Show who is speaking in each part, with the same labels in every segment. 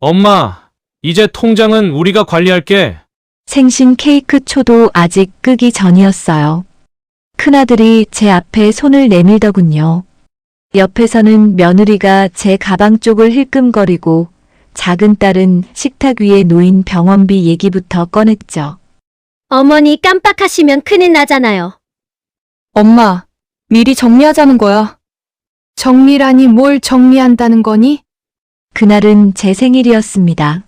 Speaker 1: 엄마, 이제 통장은 우리가 관리할게.
Speaker 2: 생신 케이크 초도 아직 끄기 전이었어요. 큰아들이 제 앞에 손을 내밀더군요. 옆에서는 며느리가 제 가방 쪽을 힐끔거리고 작은 딸은 식탁 위에 놓인 병원비 얘기부터 꺼냈죠.
Speaker 3: 어머니 깜빡하시면 큰일 나잖아요.
Speaker 4: 엄마, 미리 정리하자는 거야. 정리라니 뭘 정리한다는 거니?
Speaker 2: 그날은 제 생일이었습니다.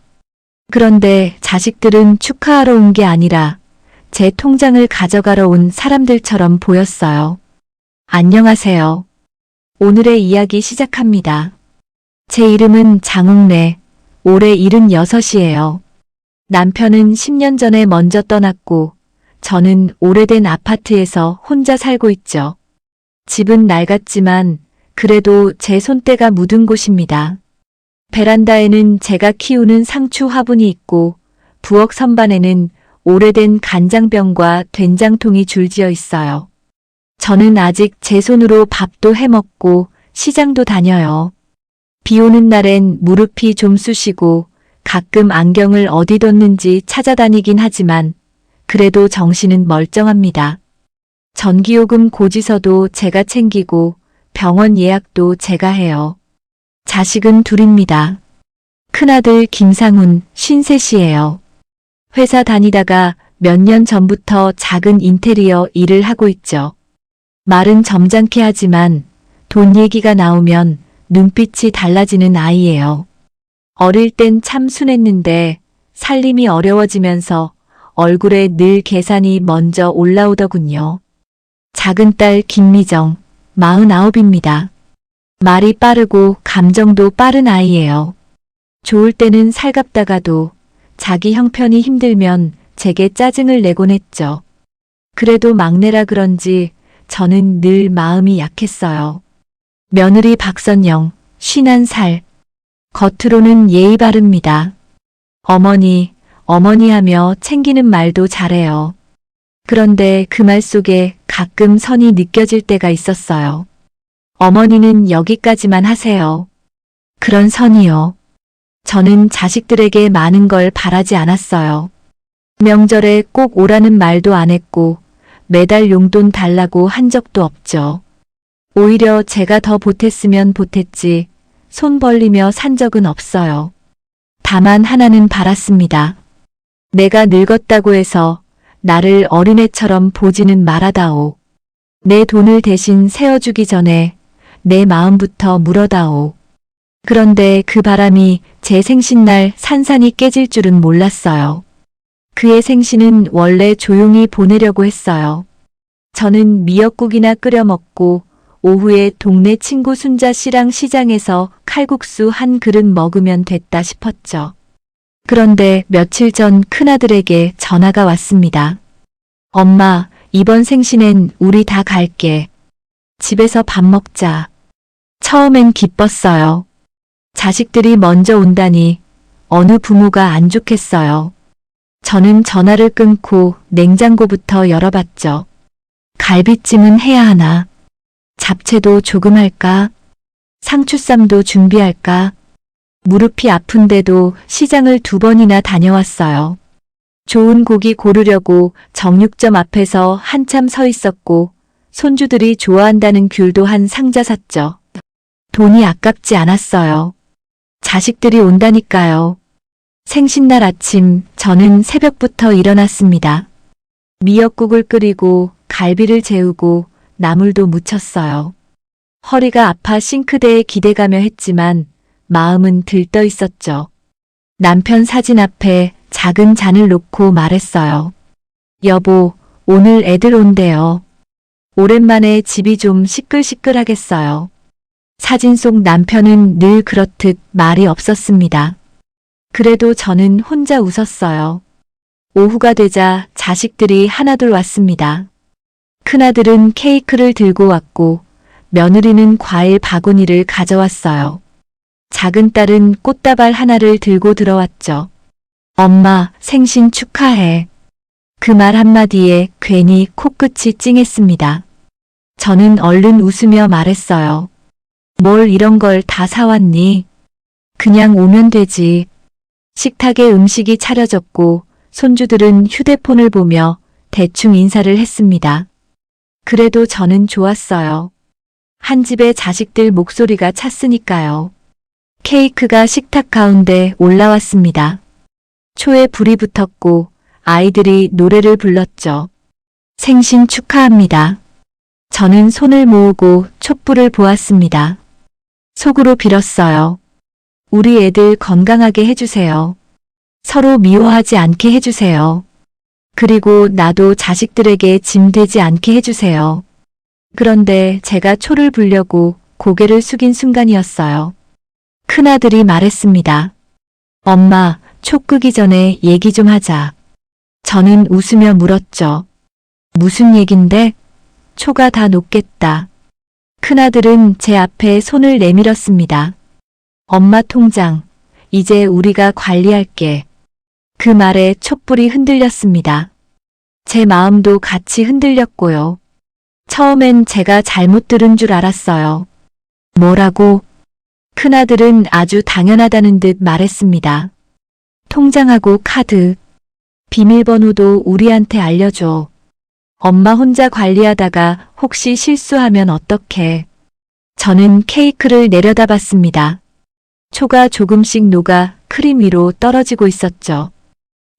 Speaker 2: 그런데 자식들은 축하하러 온 게 아니라 제 통장을 가져가러 온 사람들처럼 보였어요. 안녕하세요. 오늘의 이야기 시작합니다. 제 이름은 장웅래, 올해 76이에요. 남편은 10년 전에 먼저 떠났고 저는 오래된 아파트에서 혼자 살고 있죠. 집은 낡았지만 그래도 제 손때가 묻은 곳입니다. 베란다에는 제가 키우는 상추 화분이 있고 부엌 선반에는 오래된 간장병과 된장통이 줄지어 있어요. 저는 아직 제 손으로 밥도 해먹고 시장도 다녀요. 비 오는 날엔 무릎이 좀 쑤시고 가끔 안경을 어디 뒀는지 찾아다니긴 하지만 그래도 정신은 멀쩡합니다. 전기요금 고지서도 제가 챙기고 병원 예약도 제가 해요. 자식은 둘입니다. 큰아들 김상훈 53이에요. 회사 다니다가 몇 년 전부터 작은 인테리어 일을 하고 있죠. 말은 점잖게 하지만 돈 얘기가 나오면 눈빛이 달라지는 아이예요. 어릴 땐 참 순했는데 살림이 어려워지면서 얼굴에 늘 계산이 먼저 올라오더군요. 작은 딸 김미정 49입니다. 말이 빠르고 감정도 빠른 아이예요. 좋을 때는 살갑다가도 자기 형편이 힘들면 제게 짜증을 내곤 했죠. 그래도 막내라 그런지 저는 늘 마음이 약했어요. 며느리 박선영 51살. 겉으로는 예의 바릅니다. 어머니, 어머니 하며 챙기는 말도 잘해요. 그런데 그 말 속에 가끔 선이 느껴질 때가 있었어요. 어머니는 여기까지만 하세요. 그런 선이요. 저는 자식들에게 많은 걸 바라지 않았어요. 명절에 꼭 오라는 말도 안 했고 매달 용돈 달라고 한 적도 없죠. 오히려 제가 더 보탰으면 보탰지 손 벌리며 산 적은 없어요. 다만 하나는 바랐습니다. 내가 늙었다고 해서 나를 어린애처럼 보지는 말아다오. 내 돈을 대신 세워주기 전에 내 마음부터 물어다오. 그런데 그 바람이 제 생신날 산산이 깨질 줄은 몰랐어요. 그의 생신은 원래 조용히 보내려고 했어요. 저는 미역국이나 끓여 먹고 오후에 동네 친구 순자 씨랑 시장에서 칼국수 한 그릇 먹으면 됐다 싶었죠. 그런데 며칠 전 큰아들에게 전화가 왔습니다. 엄마, 이번 생신엔 우리 다 갈게. 집에서 밥 먹자. 처음엔 기뻤어요. 자식들이 먼저 온다니 어느 부모가 안 좋겠어요. 저는 전화를 끊고 냉장고부터 열어봤죠. 갈비찜은 해야 하나? 잡채도 조금 할까? 상추쌈도 준비할까? 무릎이 아픈데도 시장을 2번이나 다녀왔어요. 좋은 고기 고르려고 정육점 앞에서 한참 서 있었고 손주들이 좋아한다는 귤도 한 상자 샀죠. 돈이 아깝지 않았어요. 자식들이 온다니까요. 생신날 아침 저는 새벽부터 일어났습니다. 미역국을 끓이고 갈비를 재우고 나물도 무쳤어요. 허리가 아파 싱크대에 기대가며 했지만 마음은 들떠 있었죠. 남편 사진 앞에 작은 잔을 놓고 말했어요. 여보, 오늘 애들 온대요. 오랜만에 집이 좀 시끌시끌하겠어요. 사진 속 남편은 늘 그렇듯 말이 없었습니다. 그래도 저는 혼자 웃었어요. 오후가 되자 자식들이 하나둘 왔습니다. 큰아들은 케이크를 들고 왔고 며느리는 과일 바구니를 가져왔어요. 작은 딸은 꽃다발 하나를 들고 들어왔죠. 엄마, 생신 축하해. 그 말 한마디에 괜히 코끝이 찡했습니다. 저는 얼른 웃으며 말했어요. 뭘 이런 걸 다 사왔니? 그냥 오면 되지. 식탁에 음식이 차려졌고 손주들은 휴대폰을 보며 대충 인사를 했습니다. 그래도 저는 좋았어요. 한 집의 자식들 목소리가 찼으니까요. 케이크가 식탁 가운데 올라왔습니다. 초에 불이 붙었고 아이들이 노래를 불렀죠. 생신 축하합니다. 저는 손을 모으고 촛불을 보았습니다. 속으로 빌었어요. 우리 애들 건강하게 해주세요. 서로 미워하지 않게 해주세요. 그리고 나도 자식들에게 짐 되지 않게 해주세요. 그런데 제가 초를 불려고 고개를 숙인 순간이었어요. 큰아들이 말했습니다. 엄마, 초 끄기 전에 얘기 좀 하자. 저는 웃으며 물었죠. 무슨 얘긴데? 초가 다 녹겠다. 큰아들은 제 앞에 손을 내밀었습니다. 엄마 통장, 이제 우리가 관리할게. 그 말에 촛불이 흔들렸습니다. 제 마음도 같이 흔들렸고요. 처음엔 제가 잘못 들은 줄 알았어요. 뭐라고? 큰아들은 아주 당연하다는 듯 말했습니다. 통장하고 카드, 비밀번호도 우리한테 알려줘. 엄마 혼자 관리하다가 혹시 실수하면 어떡해. 저는 케이크를 내려다봤습니다. 초가 조금씩 녹아 크림 위로 떨어지고 있었죠.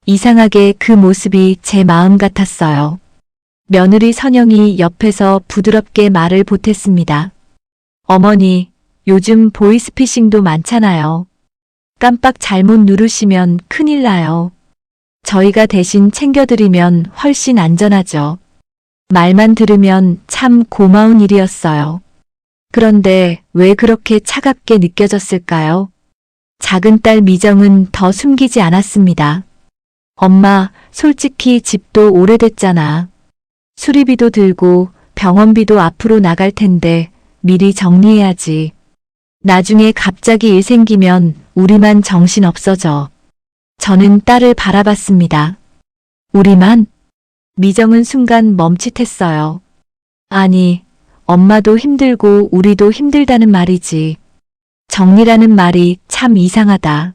Speaker 2: 이상하게 그 모습이 제 마음 같았어요. 며느리 선영이 옆에서 부드럽게 말을 보탰습니다. 어머니, 요즘 보이스피싱도 많잖아요. 깜빡 잘못 누르시면 큰일 나요. 저희가 대신 챙겨드리면 훨씬 안전하죠. 말만 들으면 참 고마운 일이었어요. 그런데 왜 그렇게 차갑게 느껴졌을까요? 작은 딸 미정은 더 숨기지 않았습니다. 엄마, 솔직히 집도 오래됐잖아. 수리비도 들고 병원비도 앞으로 나갈 텐데 미리 정리해야지. 나중에 갑자기 일 생기면 우리만 정신 없어져. 저는 딸을 바라봤습니다. 우리만? 미정은 순간 멈칫했어요. 아니, 엄마도 힘들고 우리도 힘들다는 말이지. 정리라는 말이 참 이상하다.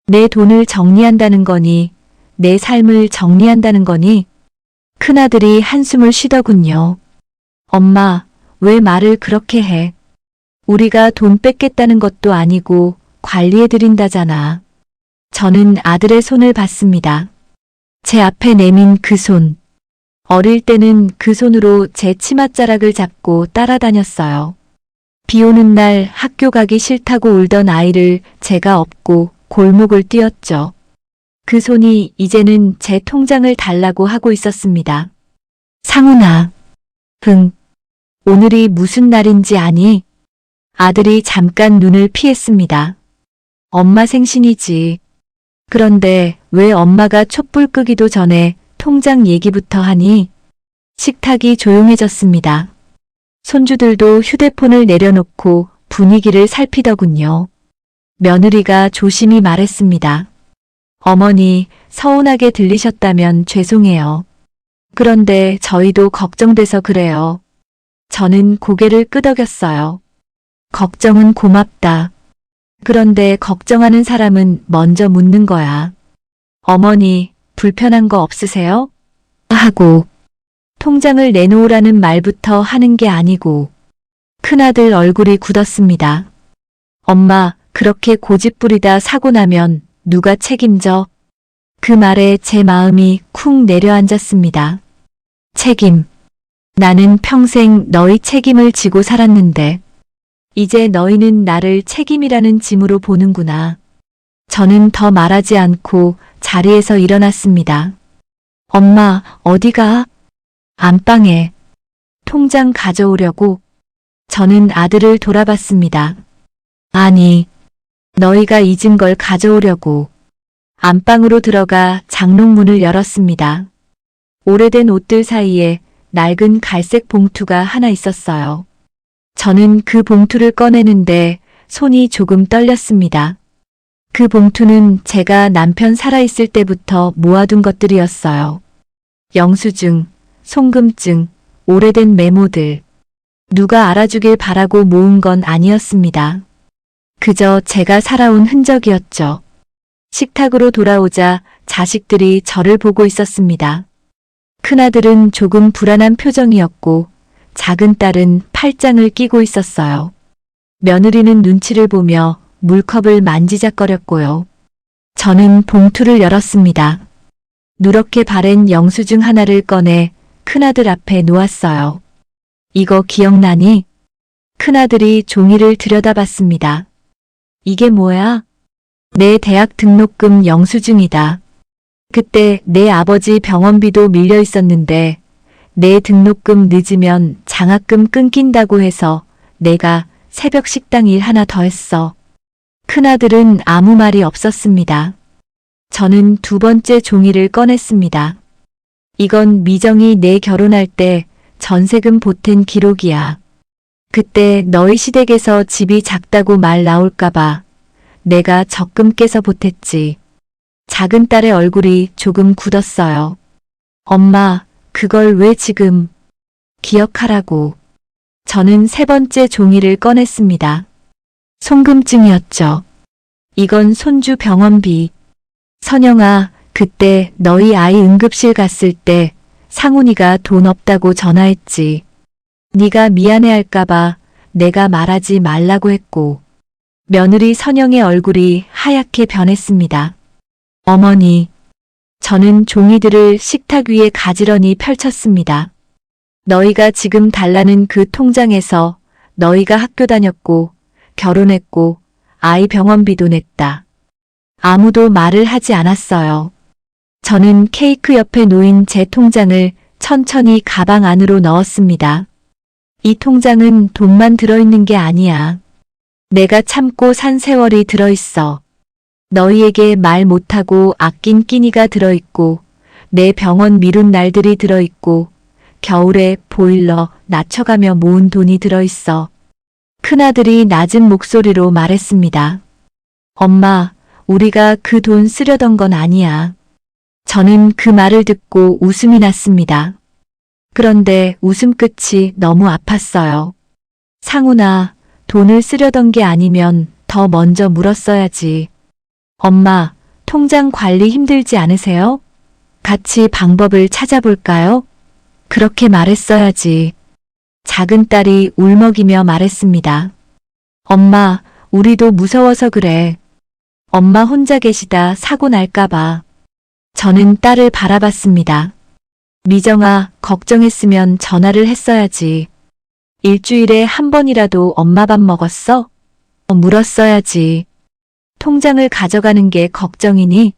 Speaker 2: 내 돈을 정리한다는 거니, 내 삶을 정리한다는 거니? 큰아들이 한숨을 쉬더군요. 엄마, 왜 말을 그렇게 해? 우리가 돈 뺏겠다는 것도 아니고 관리해드린다잖아. 저는 아들의 손을 봤습니다. 제 앞에 내민 그 손. 어릴 때는 그 손으로 제 치맛자락을 잡고 따라다녔어요. 비 오는 날 학교 가기 싫다고 울던 아이를 제가 업고 골목을 뛰었죠. 그 손이 이제는 제 통장을 달라고 하고 있었습니다. 상훈아. 오늘이 무슨 날인지 아니? 아들이 잠깐 눈을 피했습니다. 엄마 생신이지. 그런데 왜 엄마가 촛불 끄기도 전에 통장 얘기부터 하니? 식탁이 조용해졌습니다. 손주들도 휴대폰을 내려놓고 분위기를 살피더군요. 며느리가 조심히 말했습니다. 어머니, 서운하게 들리셨다면 죄송해요. 그런데 저희도 걱정돼서 그래요. 저는 고개를 끄덕였어요. 걱정은 고맙다. 그런데 걱정하는 사람은 먼저 묻는 거야. 어머니, 불편한 거 없으세요? 하고 통장을 내놓으라는 말부터 하는 게 아니고 큰아들 얼굴이 굳었습니다. 엄마, 그렇게 고집부리다 사고 나면 누가 책임져? 그 말에 제 마음이 쿵 내려앉았습니다. 책임. 나는 평생 너희 책임을 지고 살았는데 이제 너희는 나를 책임이라는 짐으로 보는구나. 저는 더 말하지 않고 자리에서 일어났습니다. 엄마, 어디가? 안방에. 통장 가져오려고. 저는 아들을 돌아봤습니다. 아니, 너희가 잊은 걸 가져오려고. 안방으로 들어가 장롱문을 열었습니다. 오래된 옷들 사이에 낡은 갈색 봉투가 하나 있었어요. 저는 그 봉투를 꺼내는데 손이 조금 떨렸습니다. 그 봉투는 제가 남편 살아있을 때부터 모아둔 것들이었어요. 영수증, 송금증, 오래된 메모들. 누가 알아주길 바라고 모은 건 아니었습니다. 그저 제가 살아온 흔적이었죠. 식탁으로 돌아오자 자식들이 저를 보고 있었습니다. 큰아들은 조금 불안한 표정이었고 작은 딸은 팔짱을 끼고 있었어요. 며느리는 눈치를 보며 물컵을 만지작거렸고요. 저는 봉투를 열었습니다. 누렇게 바랜 영수증 하나를 꺼내 큰아들 앞에 놓았어요. 이거 기억나니? 큰아들이 종이를 들여다봤습니다. 이게 뭐야? 내 대학 등록금 영수증이다. 그때 내 아버지 병원비도 밀려 있었는데 내 등록금 늦으면 장학금 끊긴다고 해서 내가 새벽 식당 일 하나 더 했어. 큰아들은 아무 말이 없었습니다. 저는 두 번째 종이를 꺼냈습니다. 이건 미정이 내 결혼할 때 전세금 보탠 기록이야. 그때 너희 시댁에서 집이 작다고 말 나올까봐 내가 적금 깨서 보탰지. 작은 딸의 얼굴이 조금 굳었어요. 엄마, 그걸 왜 지금 기억하라고. 저는 세 번째 종이를 꺼냈습니다. 송금증이었죠. 이건 손주 병원비. 선영아, 그때 너희 아이 응급실 갔을 때 상훈이가 돈 없다고 전화했지. 네가 미안해할까봐 내가 말하지 말라고 했고. 며느리 선영의 얼굴이 하얗게 변했습니다. 어머니, 저는 종이들을 식탁 위에 가지런히 펼쳤습니다. 너희가 지금 달라는 그 통장에서 너희가 학교 다녔고 결혼했고 아이 병원비도 냈다. 아무도 말을 하지 않았어요. 저는 케이크 옆에 놓인 제 통장을 천천히 가방 안으로 넣었습니다. 이 통장은 돈만 들어있는 게 아니야. 내가 참고 산 세월이 들어있어. 너희에게 말 못하고 아낀 끼니가 들어있고 내 병원 미룬 날들이 들어있고 겨울에 보일러 낮춰가며 모은 돈이 들어있어. 큰아들이 낮은 목소리로 말했습니다. 엄마, 우리가 그 돈 쓰려던 건 아니야. 저는 그 말을 듣고 웃음이 났습니다. 그런데 웃음 끝이 너무 아팠어요. 상훈아, 돈을 쓰려던 게 아니면 더 먼저 물었어야지. 엄마, 통장 관리 힘들지 않으세요? 같이 방법을 찾아볼까요? 그렇게 말했어야지. 작은 딸이 울먹이며 말했습니다. 엄마, 우리도 무서워서 그래. 엄마 혼자 계시다 사고 날까봐. 저는 딸을 바라봤습니다. 미정아, 걱정했으면 전화를 했어야지. 일주일에 한 번이라도 엄마 밥 먹었어? 물었어야지. 통장을 가져가는 게 걱정이니?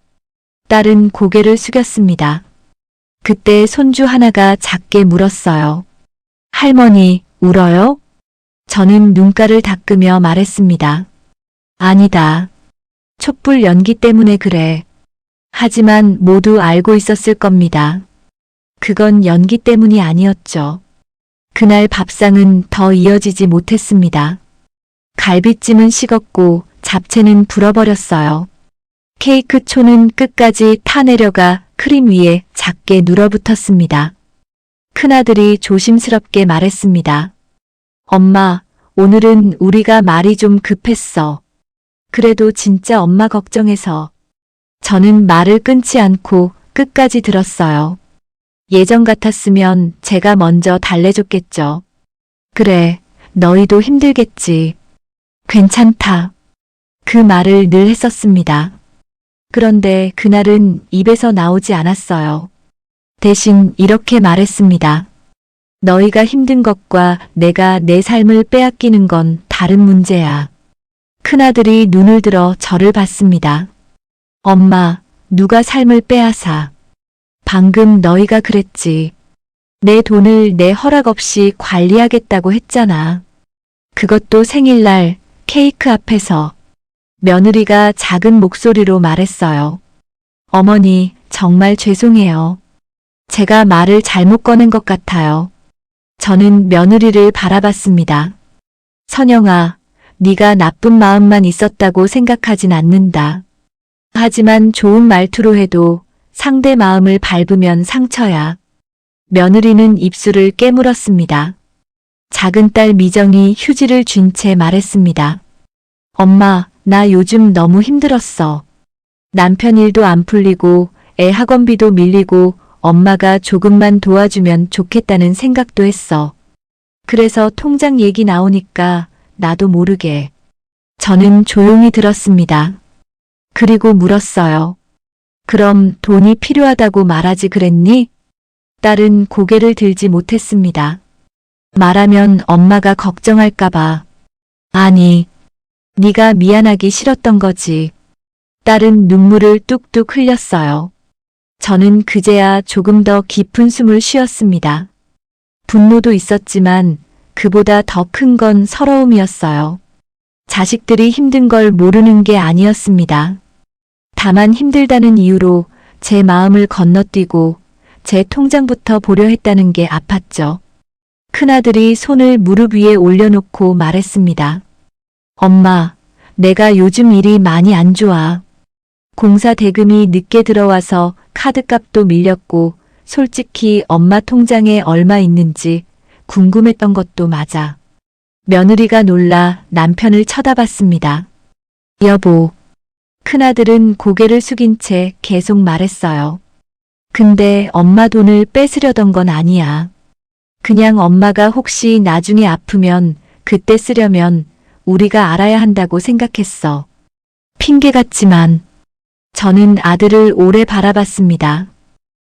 Speaker 2: 딸은 고개를 숙였습니다. 그때 손주 하나가 작게 물었어요. 할머니, 울어요? 저는 눈가를 닦으며 말했습니다. 아니다. 촛불 연기 때문에 그래. 하지만 모두 알고 있었을 겁니다. 그건 연기 때문이 아니었죠. 그날 밥상은 더 이어지지 못했습니다. 갈비찜은 식었고 잡채는 불어버렸어요. 케이크 초는 끝까지 타내려가 크림 위에 작게 눌어붙었습니다. 큰아들이 조심스럽게 말했습니다. 엄마, 오늘은 우리가 말이 좀 급했어. 그래도 진짜 엄마 걱정해서. 저는 말을 끊지 않고 끝까지 들었어요. 예전 같았으면 제가 먼저 달래줬겠죠. 그래, 너희도 힘들겠지. 괜찮다. 그 말을 늘 했었습니다. 그런데 그날은 입에서 나오지 않았어요. 대신 이렇게 말했습니다. 너희가 힘든 것과 내가 내 삶을 빼앗기는 건 다른 문제야. 큰아들이 눈을 들어 저를 봤습니다. 엄마, 누가 삶을 빼앗아? 방금 너희가 그랬지. 내 돈을 내 허락 없이 관리하겠다고 했잖아. 그것도 생일날 케이크 앞에서. 며느리가 작은 목소리로 말했어요. 어머니, 정말 죄송해요. 제가 말을 잘못 꺼낸 것 같아요. 저는 며느리를 바라봤습니다. 선영아, 네가 나쁜 마음만 있었다고 생각하진 않는다. 하지만 좋은 말투로 해도 상대 마음을 밟으면 상처야. 며느리는 입술을 깨물었습니다. 작은 딸 미정이 휴지를 쥔 채 말했습니다. 엄마, 나 요즘 너무 힘들었어. 남편 일도 안 풀리고 애 학원비도 밀리고 엄마가 조금만 도와주면 좋겠다는 생각도 했어. 그래서 통장 얘기 나오니까 나도 모르게 저는 조용히 들었습니다. 그리고 물었어요. 그럼 돈이 필요하다고 말하지 그랬니? 딸은 고개를 들지 못했습니다. 말하면 엄마가 걱정할까봐. 아니, 네가 미안하기 싫었던 거지. 딸은 눈물을 뚝뚝 흘렸어요. 저는 그제야 조금 더 깊은 숨을 쉬었습니다. 분노도 있었지만 그보다 더 큰 건 서러움이었어요. 자식들이 힘든 걸 모르는 게 아니었습니다. 다만 힘들다는 이유로 제 마음을 건너뛰고 제 통장부터 보려 했다는 게 아팠죠. 큰아들이 손을 무릎 위에 올려놓고 말했습니다. 엄마, 내가 요즘 일이 많이 안 좋아. 공사 대금이 늦게 들어와서 카드값도 밀렸고 솔직히 엄마 통장에 얼마 있는지 궁금했던 것도 맞아. 며느리가 놀라 남편을 쳐다봤습니다. 여보. 큰아들은 고개를 숙인 채 계속 말했어요. 근데 엄마 돈을 뺏으려던 건 아니야. 그냥 엄마가 혹시 나중에 아프면 그때 쓰려면 우리가 알아야 한다고 생각했어. 핑계 같지만 저는 아들을 오래 바라봤습니다.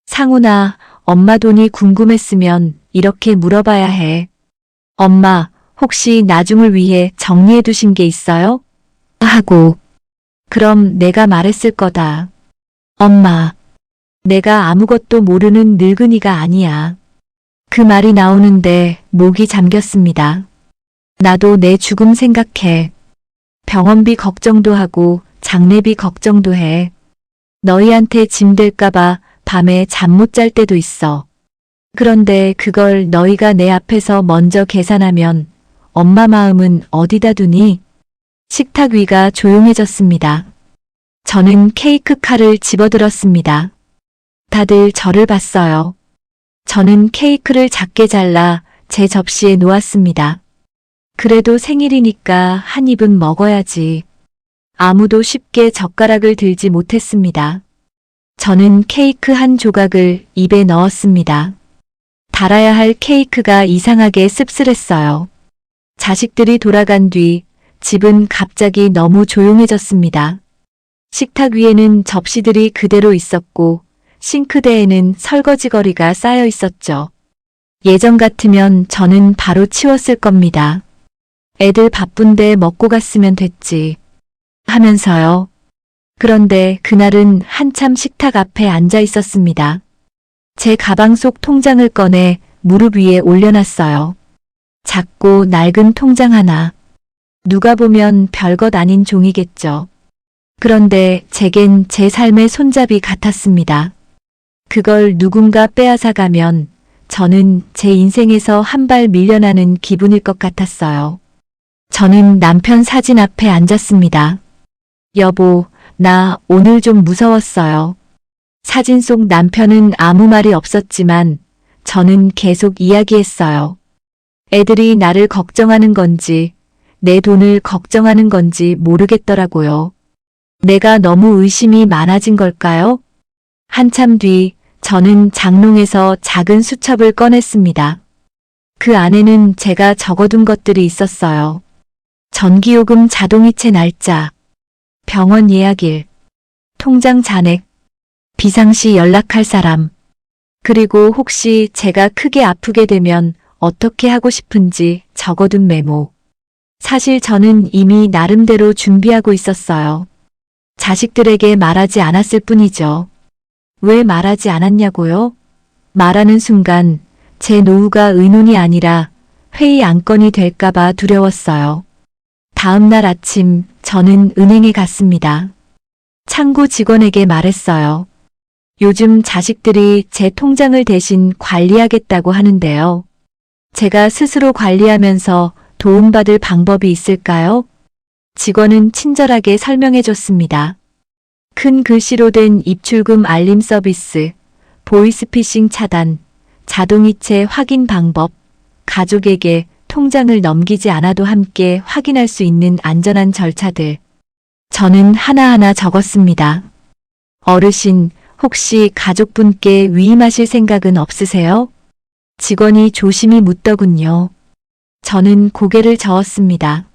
Speaker 2: 상훈아, 엄마 돈이 궁금했으면 이렇게 물어봐야 해. 엄마, 혹시 나중을 위해 정리해 두신 게 있어요? 하고, 그럼 내가 말했을 거다. 엄마, 내가 아무것도 모르는 늙은이가 아니야. 그 말이 나오는데 목이 잠겼습니다. 나도 내 죽음 생각해. 병원비 걱정도 하고 장례비 걱정도 해. 너희한테 짐 될까봐 밤에 잠 못 잘 때도 있어. 그런데 그걸 너희가 내 앞에서 먼저 계산하면 엄마 마음은 어디다 두니? 식탁 위가 조용해졌습니다. 저는 케이크 칼을 집어들었습니다. 다들 저를 봤어요. 저는 케이크를 작게 잘라 제 접시에 놓았습니다. 그래도 생일이니까 한 입은 먹어야지. 아무도 쉽게 젓가락을 들지 못했습니다. 저는 케이크 한 조각을 입에 넣었습니다. 달아야 할 케이크가 이상하게 씁쓸했어요. 자식들이 돌아간 뒤 집은 갑자기 너무 조용해졌습니다. 식탁 위에는 접시들이 그대로 있었고 싱크대에는 설거지거리가 쌓여 있었죠. 예전 같으면 저는 바로 치웠을 겁니다. 애들 바쁜데 먹고 갔으면 됐지. 하면서요. 그런데 그날은 한참 식탁 앞에 앉아 있었습니다. 제 가방 속 통장을 꺼내 무릎 위에 올려놨어요. 작고 낡은 통장 하나. 누가 보면 별것 아닌 종이겠죠. 그런데 제겐 제 삶의 손잡이 같았습니다. 그걸 누군가 빼앗아 가면 저는 제 인생에서 한 발 밀려나는 기분일 것 같았어요. 저는 남편 사진 앞에 앉았습니다. 여보, 나 오늘 좀 무서웠어요. 사진 속 남편은 아무 말이 없었지만 저는 계속 이야기했어요. 애들이 나를 걱정하는 건지 내 돈을 걱정하는 건지 모르겠더라고요. 내가 너무 의심이 많아진 걸까요? 한참 뒤 저는 장롱에서 작은 수첩을 꺼냈습니다. 그 안에는 제가 적어둔 것들이 있었어요. 전기요금 자동이체 날짜, 병원 예약일, 통장 잔액, 비상시 연락할 사람, 그리고 혹시 제가 크게 아프게 되면 어떻게 하고 싶은지 적어둔 메모. 사실 저는 이미 나름대로 준비하고 있었어요. 자식들에게 말하지 않았을 뿐이죠. 왜 말하지 않았냐고요? 말하는 순간 제 노후가 의논이 아니라 회의 안건이 될까봐 두려웠어요. 다음 날 아침 저는 은행에 갔습니다. 창구 직원에게 말했어요. 요즘 자식들이 제 통장을 대신 관리하겠다고 하는데요. 제가 스스로 관리하면서 도움받을 방법이 있을까요? 직원은 친절하게 설명해 줬습니다. 큰 글씨로 된 입출금 알림 서비스, 보이스피싱 차단, 자동이체 확인 방법, 가족에게 통장을 넘기지 않아도 함께 확인할 수 있는 안전한 절차들. 저는 하나하나 적었습니다. 어르신, 혹시 가족분께 위임하실 생각은 없으세요? 직원이 조심히 묻더군요. 저는 고개를 저었습니다.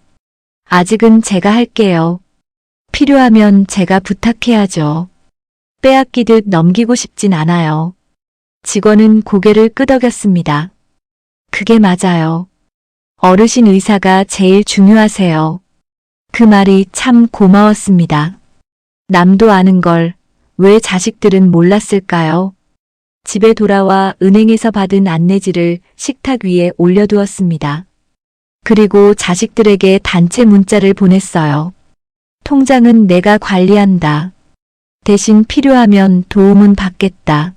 Speaker 2: 아직은 제가 할게요. 필요하면 제가 부탁해야죠. 빼앗기듯 넘기고 싶진 않아요. 직원은 고개를 끄덕였습니다. 그게 맞아요. 어르신 의사가 제일 중요하세요. 그 말이 참 고마웠습니다. 남도 아는 걸 왜 자식들은 몰랐을까요? 집에 돌아와 은행에서 받은 안내지를 식탁 위에 올려두었습니다. 그리고 자식들에게 단체 문자를 보냈어요. 통장은 내가 관리한다. 대신 필요하면 도움은 받겠다.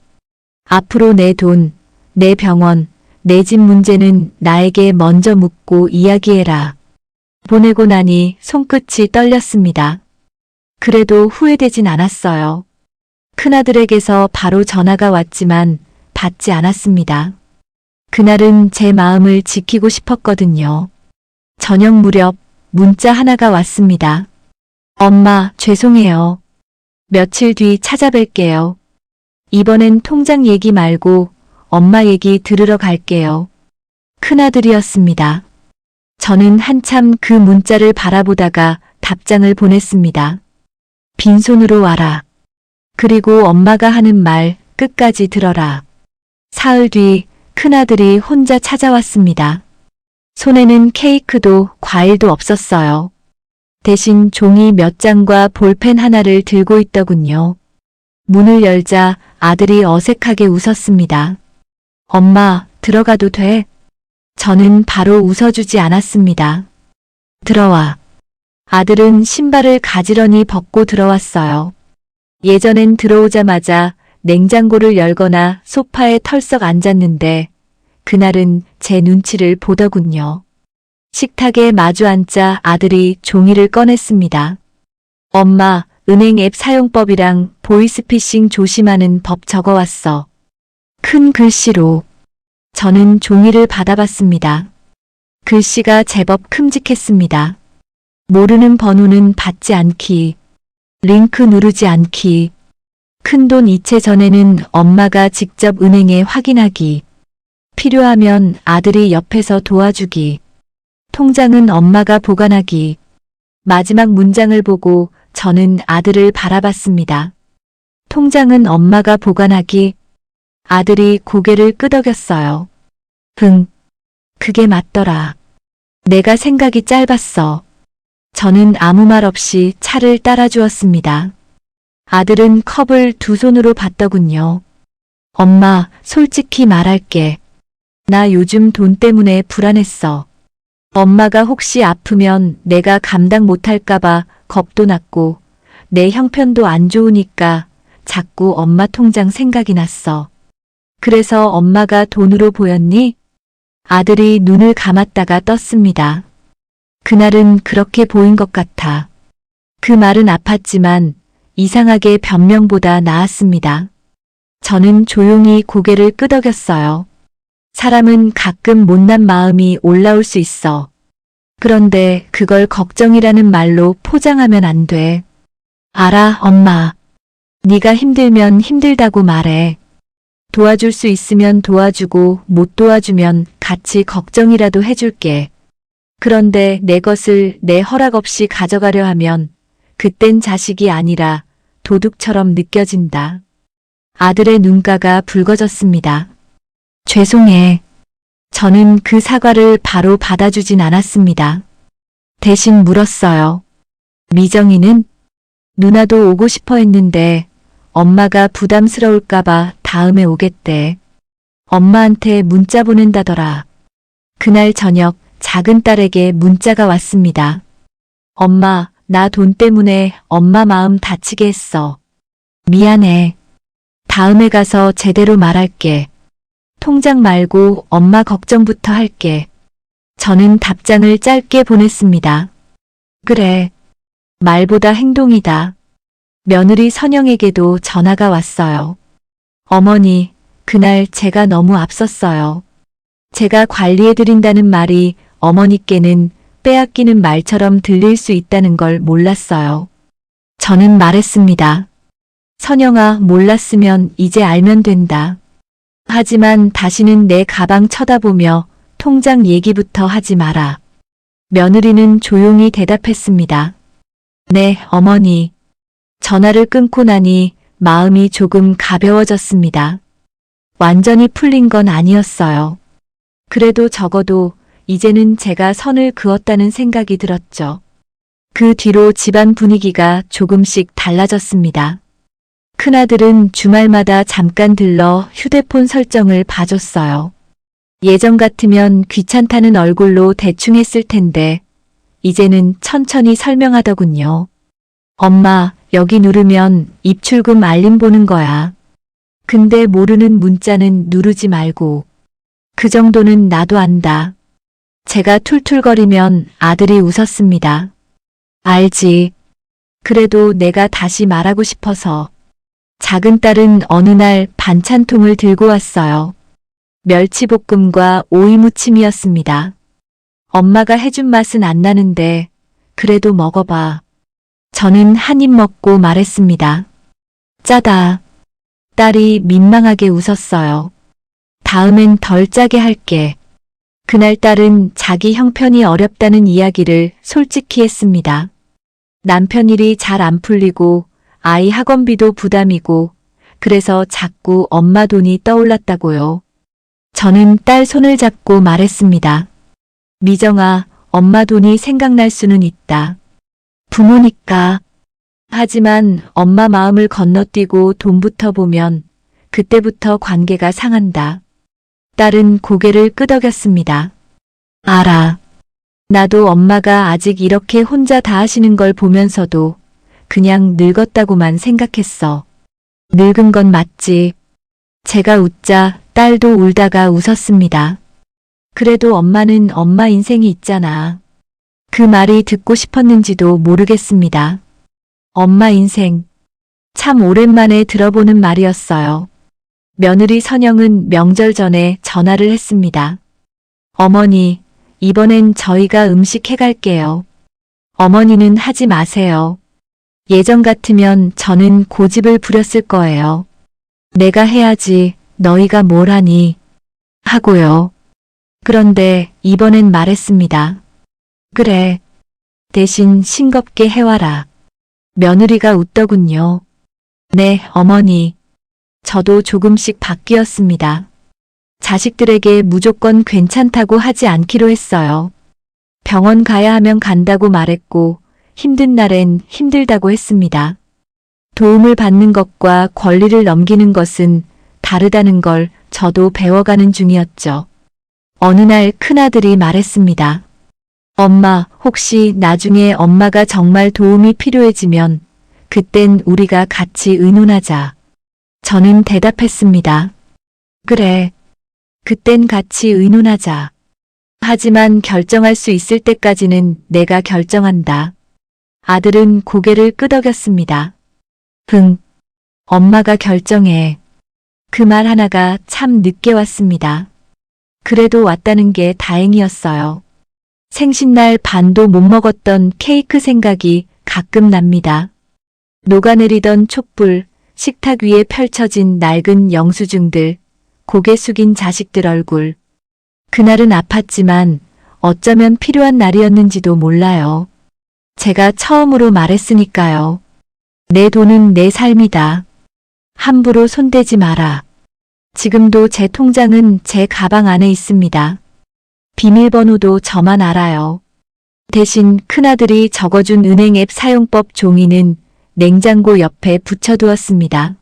Speaker 2: 앞으로 내 돈, 내 병원, 내 집 문제는 나에게 먼저 묻고 이야기해라. 보내고 나니 손끝이 떨렸습니다. 그래도 후회되진 않았어요. 큰아들에게서 바로 전화가 왔지만 받지 않았습니다. 그날은 제 마음을 지키고 싶었거든요. 저녁 무렵 문자 하나가 왔습니다. 엄마, 죄송해요. 며칠 뒤 찾아뵐게요. 이번엔 통장 얘기 말고 엄마 얘기 들으러 갈게요. 큰아들이었습니다. 저는 한참 그 문자를 바라보다가 답장을 보냈습니다. 빈손으로 와라. 그리고 엄마가 하는 말 끝까지 들어라. 사흘 뒤 큰아들이 혼자 찾아왔습니다. 손에는 케이크도 과일도 없었어요. 대신 종이 몇 장과 볼펜 하나를 들고 있더군요. 문을 열자 아들이 어색하게 웃었습니다. 엄마, 들어가도 돼? 저는 바로 웃어주지 않았습니다. 들어와. 아들은 신발을 가지런히 벗고 들어왔어요. 예전엔 들어오자마자 냉장고를 열거나 소파에 털썩 앉았는데 그날은 제 눈치를 보더군요. 식탁에 마주 앉자 아들이 종이를 꺼냈습니다. 엄마, 은행 앱 사용법이랑 보이스피싱 조심하는 법 적어왔어. 큰 글씨로. 저는 종이를 받아봤습니다. 글씨가 제법 큼직했습니다. 모르는 번호는 받지 않기. 링크 누르지 않기. 큰돈 이체 전에는 엄마가 직접 은행에 확인하기. 필요하면 아들이 옆에서 도와주기. 통장은 엄마가 보관하기. 마지막 문장을 보고 저는 아들을 바라봤습니다. 통장은 엄마가 보관하기. 아들이 고개를 끄덕였어요. 그게 맞더라. 내가 생각이 짧았어. 저는 아무 말 없이 차를 따라주었습니다. 아들은 컵을 두 손으로 받더군요. 엄마, 솔직히 말할게. 나 요즘 돈 때문에 불안했어. 엄마가 혹시 아프면 내가 감당 못할까봐 겁도 났고, 내 형편도 안 좋으니까 자꾸 엄마 통장 생각이 났어. 그래서 엄마가 돈으로 보였니? 아들이 눈을 감았다가 떴습니다. 그날은 그렇게 보인 것 같아. 그 말은 아팠지만 이상하게 변명보다 나았습니다. 저는 조용히 고개를 끄덕였어요. 사람은 가끔 못난 마음이 올라올 수 있어. 그런데 그걸 걱정이라는 말로 포장하면 안 돼. 알아, 엄마. 네가 힘들면 힘들다고 말해. 도와줄 수 있으면 도와주고 못 도와주면 같이 걱정이라도 해줄게. 그런데 내 것을 내 허락 없이 가져가려 하면 그땐 자식이 아니라 도둑처럼 느껴진다. 아들의 눈가가 붉어졌습니다. 죄송해. 저는 그 사과를 바로 받아주진 않았습니다. 대신 물었어요. 미정이는? 누나도 오고 싶어 했는데 엄마가 부담스러울까봐 다음에 오겠대. 엄마한테 문자 보낸다더라. 그날 저녁 작은 딸에게 문자가 왔습니다. 엄마, 나 돈 때문에 엄마 마음 다치게 했어. 미안해. 다음에 가서 제대로 말할게. 통장 말고 엄마 걱정부터 할게. 저는 답장을 짧게 보냈습니다. 그래. 말보다 행동이다. 며느리 선영에게도 전화가 왔어요. 어머니, 그날 제가 너무 앞섰어요. 제가 관리해드린다는 말이 어머니께는 빼앗기는 말처럼 들릴 수 있다는 걸 몰랐어요. 저는 말했습니다. 선영아, 몰랐으면 이제 알면 된다. 하지만 다시는 내 가방 쳐다보며 통장 얘기부터 하지 마라. 며느리는 조용히 대답했습니다. 네, 어머니. 전화를 끊고 나니 마음이 조금 가벼워졌습니다. 완전히 풀린 건 아니었어요. 그래도 적어도 이제는 제가 선을 그었다는 생각이 들었죠. 그 뒤로 집안 분위기가 조금씩 달라졌습니다. 큰아들은 주말마다 잠깐 들러 휴대폰 설정을 봐줬어요. 예전 같으면 귀찮다는 얼굴로 대충 했을 텐데 이제는 천천히 설명하더군요. 엄마, 여기 누르면 입출금 알림 보는 거야. 근데 모르는 문자는 누르지 말고. 그 정도는 나도 안다. 제가 툴툴거리면 아들이 웃었습니다. 알지. 그래도 내가 다시 말하고 싶어서. 작은 딸은 어느 날 반찬통을 들고 왔어요. 멸치볶음과 오이무침이었습니다. 엄마가 해준 맛은 안 나는데 그래도 먹어봐. 저는 한 입 먹고 말했습니다. 짜다. 딸이 민망하게 웃었어요. 다음엔 덜 짜게 할게. 그날 딸은 자기 형편이 어렵다는 이야기를 솔직히 했습니다. 남편 일이 잘 안 풀리고 아이 학원비도 부담이고 그래서 자꾸 엄마 돈이 떠올랐다고요. 저는 딸 손을 잡고 말했습니다. 미정아, 엄마 돈이 생각날 수는 있다. 부모니까. 하지만 엄마 마음을 건너뛰고 돈부터 보면 그때부터 관계가 상한다. 딸은 고개를 끄덕였습니다. 알아. 나도 엄마가 아직 이렇게 혼자 다 하시는 걸 보면서도 그냥 늙었다고만 생각했어. 늙은 건 맞지. 제가 웃자 딸도 울다가 웃었습니다. 그래도 엄마는 엄마 인생이 있잖아. 그 말이 듣고 싶었는지도 모르겠습니다. 엄마 인생. 참 오랜만에 들어보는 말이었어요. 며느리 선영은 명절 전에 전화를 했습니다. 어머니, 이번엔 저희가 음식 해갈게요. 어머니는 하지 마세요. 예전 같으면 저는 고집을 부렸을 거예요. 내가 해야지, 너희가 뭘 하니? 하고요. 그런데 이번엔 말했습니다. 그래. 대신 싱겁게 해와라. 며느리가 웃더군요. 네, 어머니. 저도 조금씩 바뀌었습니다. 자식들에게 무조건 괜찮다고 하지 않기로 했어요. 병원 가야 하면 간다고 말했고 힘든 날엔 힘들다고 했습니다. 도움을 받는 것과 권리를 넘기는 것은 다르다는 걸 저도 배워가는 중이었죠. 어느 날 큰아들이 말했습니다. 엄마, 혹시 나중에 엄마가 정말 도움이 필요해지면 그땐 우리가 같이 의논하자. 저는 대답했습니다. 그래. 그땐 같이 의논하자. 하지만 결정할 수 있을 때까지는 내가 결정한다. 아들은 고개를 끄덕였습니다. 엄마가 결정해. 그 말 하나가 참 늦게 왔습니다. 그래도 왔다는 게 다행이었어요. 생신날 반도 못 먹었던 케이크 생각이 가끔 납니다. 녹아내리던 촛불, 식탁 위에 펼쳐진 낡은 영수증들, 고개 숙인 자식들 얼굴. 그날은 아팠지만 어쩌면 필요한 날이었는지도 몰라요. 제가 처음으로 말했으니까요. 내 돈은 내 삶이다. 함부로 손대지 마라. 지금도 제 통장은 제 가방 안에 있습니다. 비밀번호도 저만 알아요. 대신 큰아들이 적어준 은행 앱 사용법 종이는 냉장고 옆에 붙여두었습니다.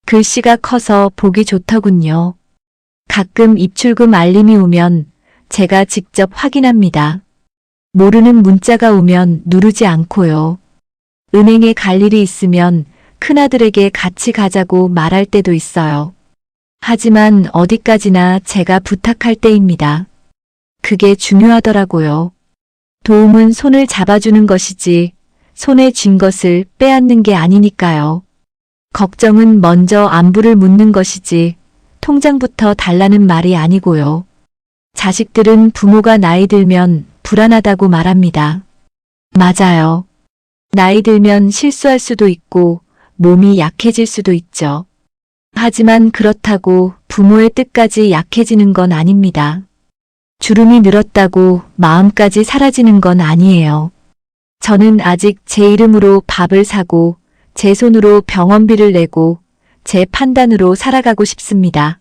Speaker 2: 글씨가 커서 보기 좋더군요. 가끔 입출금 알림이 오면 제가 직접 확인합니다. 모르는 문자가 오면 누르지 않고요. 은행에 갈 일이 있으면 큰아들에게 같이 가자고 말할 때도 있어요. 하지만 어디까지나 제가 부탁할 때입니다. 그게 중요하더라고요. 도움은 손을 잡아주는 것이지 손에 쥔 것을 빼앗는 게 아니니까요. 걱정은 먼저 안부를 묻는 것이지 통장부터 달라는 말이 아니고요. 자식들은 부모가 나이 들면 불안하다고 말합니다. 맞아요. 나이 들면 실수할 수도 있고 몸이 약해질 수도 있죠. 하지만 그렇다고 부모의 뜻까지 약해지는 건 아닙니다. 주름이 늘었다고 마음까지 사라지는 건 아니에요. 저는 아직 제 이름으로 밥을 사고 제 손으로 병원비를 내고 제 판단으로 살아가고 싶습니다.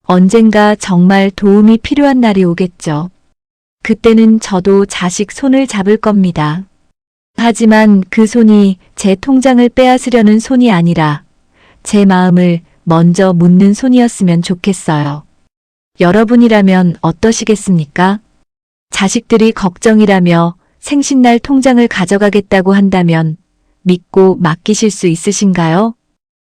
Speaker 2: 언젠가 정말 도움이 필요한 날이 오겠죠. 그때는 저도 자식 손을 잡을 겁니다. 하지만 그 손이 제 통장을 빼앗으려는 손이 아니라 제 마음을 먼저 묻는 손이었으면 좋겠어요. 여러분이라면 어떠시겠습니까? 자식들이 걱정이라며 생신날 통장을 가져가겠다고 한다면 믿고 맡기실 수 있으신가요?